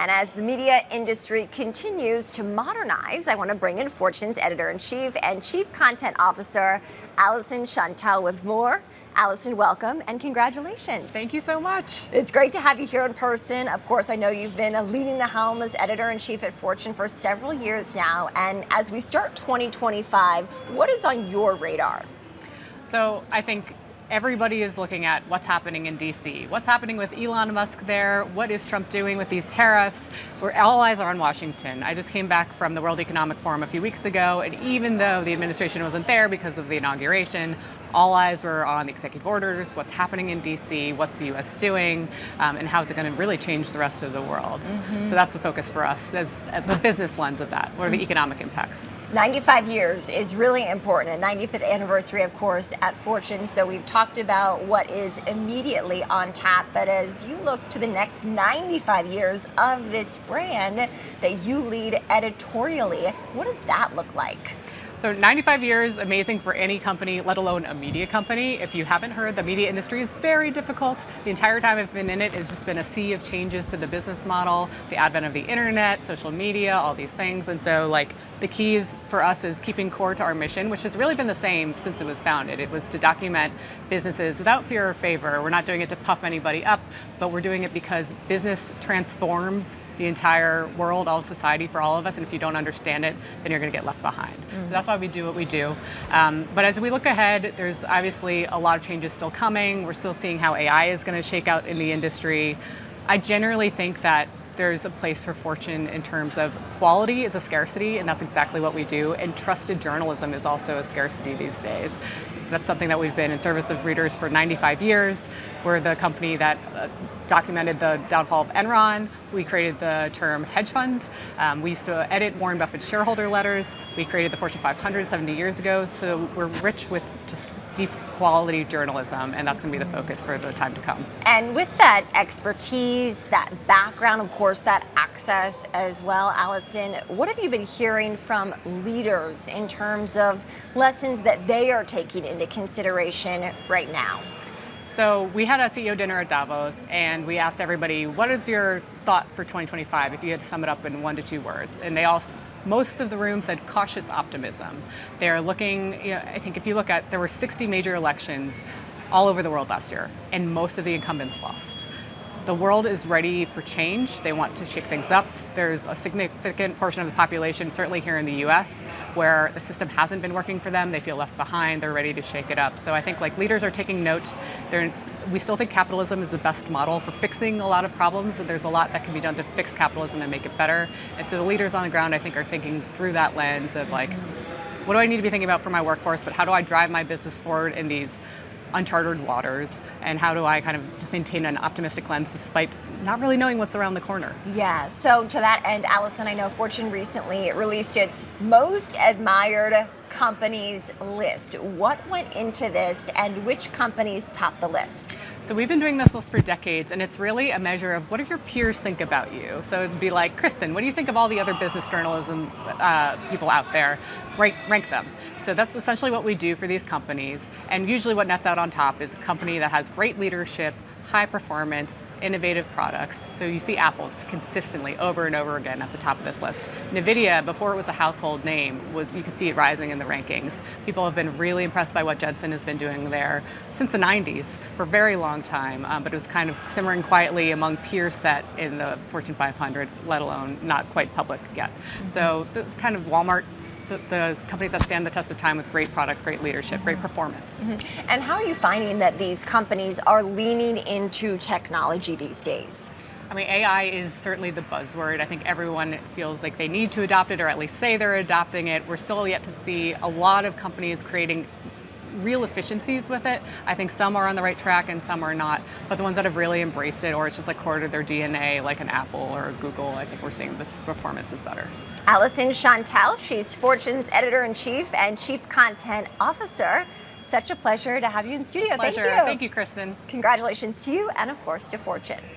And as the media industry continues to modernize, I want to bring in Fortune's editor-in-chief and chief content officer, Alyson Shontell, with more. Alyson, welcome and congratulations. Thank you so much. It's great to have you here in person. Of course, I know you've been leading the helm as editor-in-chief at Fortune for several years now. And as we start 2025, what is on your radar? So I think everybody is looking at what's happening in DC. What's happening with Elon Musk there? What is Trump doing with these tariffs? Where all eyes are on Washington. I just came back from the World Economic Forum a few weeks ago, and even though the administration wasn't there because of the inauguration, all eyes were on the executive orders, what's happening in DC, what's the US doing, and how's it going to really change the rest of the world. So that's the focus for us, as the business lens of that. What are the economic impacts? 95 years is really important, a 95th anniversary, of course, at Fortune. So we've talked about what is immediately on tap, but as you look to the next 95 years of this brand that you lead editorially, what does that look like? So 95 years, amazing for any company, let alone a media company. If you haven't heard, the media industry is very difficult. The entire time I've been in it, it's just been a sea of changes to the business model, the advent of the internet, social media, all these things. And so the keys for us is keeping core to our mission, which has really been the same since it was founded. It was to document businesses without fear or favor. We're not doing it to puff anybody up, but we're doing it because business transforms the entire world, all of society, for all of us. And if you don't understand it, then you're going to get left behind. So that's why we do what we do. But as we look ahead, there's obviously a lot of changes still coming. We're still seeing how AI is going to shake out in the industry. I generally think that there's a place for Fortune in terms of quality is a scarcity, and that's exactly what we do. And trusted journalism is also a scarcity these days. That's something that we've been in service of readers for 95 years. We're the company that documented the downfall of Enron. We created the term hedge fund. We used to edit Warren Buffett's shareholder letters. We created the Fortune 500 70 years ago. So we're rich with just deep quality journalism, and that's going to be the focus for the time to come. And with that expertise, that background, of course, that access as well, Alyson, what have you been hearing from leaders in terms of lessons that they are taking into consideration right now? So we had a CEO dinner at Davos, and we asked everybody, what is your thought for 2025 if you had to sum it up in 1 to 2 words? And most of the room said cautious optimism. They're looking, I think if you look at, there were 60 major elections all over the world last year, and most of the incumbents lost. The world is ready for change. They want to shake things up. There's a significant portion of the population, certainly here in the US, where the system hasn't been working for them. They feel left behind. They're ready to shake it up. So I think leaders are taking note. We still think capitalism is the best model for fixing a lot of problems. There's a lot that can be done to fix capitalism and make it better. And so the leaders on the ground, I think, are thinking through that lens of what do I need to be thinking about for my workforce, but how do I drive my business forward in these uncharted waters, and how do I kind of just maintain an optimistic lens despite not really knowing what's around the corner? Yeah, so to that end, Alyson, I know Fortune recently released its most admired companies list. What went into this, and which companies top the list? So we've been doing this list for decades, and it's really a measure of what do your peers think about you. So it'd be like, Kristen, what do you think of all the other business journalism people out there? Rank them. So that's essentially what we do for these companies. And usually what nets out on top is a company that has great leadership, high performance, innovative products. So you see Apple just consistently over and over again at the top of this list. NVIDIA, before it was a household name, you can see it rising in the rankings. People have been really impressed by what Jensen has been doing there since the 90s for a very long time, but it was kind of simmering quietly among peer set in the Fortune 500, let alone not quite public yet. So the kind of Walmart, the companies that stand the test of time with great products, great leadership, great performance. And how are you finding that these companies are leaning into technology these days? I mean, AI is certainly the buzzword. I think everyone feels like they need to adopt it, or at least say they're adopting it. We're still yet to see a lot of companies creating real efficiencies with it. I think some are on the right track and some are not, but the ones that have really embraced it, or it's just core to their DNA, like an Apple or a Google, I think we're seeing this performance is better. Alyson Shontell, she's Fortune's editor-in-chief and chief content officer. Such a pleasure to have you in studio. Pleasure. Thank you. Thank you, Kristen. Congratulations to you and, of course, to Fortune.